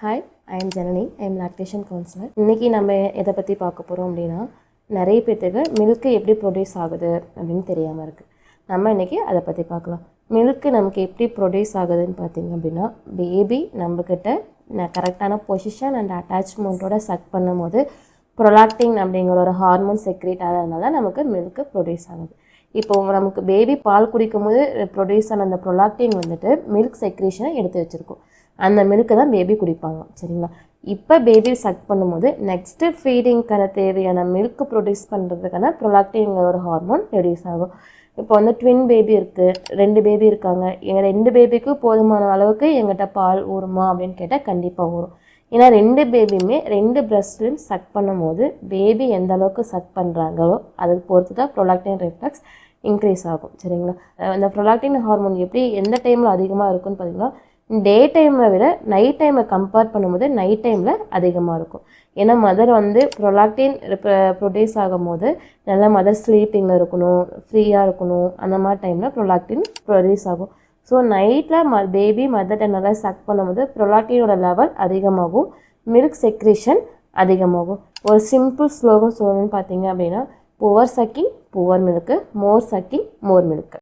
Hi, I am Janani. I am lactation counselor. இன்னைக்கு நம்ம எதை பற்றி பார்க்க போகிறோம் அப்படின்னா நிறைய பேர்த்துக்கு மில்க்கு எப்படி ப்ரொடியூஸ் ஆகுது அப்படின்னு தெரியாமல் இருக்குது. நம்ம இன்றைக்கி அதை பற்றி பார்க்கலாம். மில்க்கு நமக்கு எப்படி ப்ரொடியூஸ் ஆகுதுன்னு பார்த்திங்க அப்படின்னா பேபி நம்மக்கிட்ட கரெக்டான பொசிஷன் அண்ட் அட்டாச்மெண்ட்டோட சக் பண்ணும் போது ப்ரொலாக்டின் அப்படிங்கிற ஒரு ஹார்மோன் செக்ரேட் ஆகிறதுனால நமக்கு மில்க்கு ப்ரொடியூஸ் ஆகுது. இப்போது நமக்கு பேபி பால் குடிக்கும் போது ப்ரொடியூஸ் ஆன அந்த ப்ரொலாக்டின் வந்துட்டு மில்க் செக்ரேஷனை எடுத்து வச்சுருக்கோம். அந்த மில்க்கு தான் பேபி குடிப்பாங்க, சரிங்களா? இப்போ பேபி சக் பண்ணும்போது நெக்ஸ்ட்டு ஃபீடிங்க்கான தேவையான மில்க் ப்ரொடியூஸ் பண்ணுறதுக்கான ப்ரொலாக்டின்ங்கிற ஒரு ஹார்மோன் ரெடியூஸ் ஆகும். இப்போ வந்து ட்வின் பேபி இருக்குது, 2 பேபி இருக்காங்க. எங்கள் 2 பேபிக்கும் போதுமான அளவுக்கு எங்கிட்ட பால் ஊறுமா அப்படின்னு கேட்டால் கண்டிப்பாக ஊறும். ஏன்னா 2 பேபியுமே 2 பிரஸ்ட்லையும் சக் பண்ணும்போது பேபி எந்த அளவுக்கு சக் பண்ணுறாங்களோ அதுக்கு பொறுத்து தான் ப்ரொலாக்டின் ரிஃப்ளெக்ஸ் இன்க்ரீஸ் ஆகும், சரிங்களா? அந்த ப்ரொலாக்டின் ஹார்மோன் எப்படி எந்த டைமில் அதிகமாக இருக்குன்னு பார்த்தீங்கன்னா டே டைமை விட நைட் டைமை கம்பேர் பண்ணும்போது நைட் டைமில் அதிகமாக இருக்கும். ஏன்னா மதர் வந்து ப்ரொலாக்டின் ப்ரொடியூஸ் ஆகும் போது நல்லா மதர் ஸ்லீப்பிங்கில் இருக்கணும், ஃப்ரீயாக இருக்கணும். அந்த மாதிரி டைமில் ப்ரொலாக்டின் ப்ரொடியூஸ் ஆகும். ஸோ நைட்டில் பேபி மதர்கிட்ட நல்லா சக் பண்ணும்போது ப்ரொலாக்டினோட லெவல் அதிகமாகும், மில்க் செக்ரேஷன் அதிகமாகும். ஒரு சிம்பிள் ஸ்லோகம் சொல்லணும்னு பார்த்தீங்க அப்படின்னா புவர் சக்கிங் புவர் மில்க்கு, மோர் சக்கிங் மோர் மில்க்கு.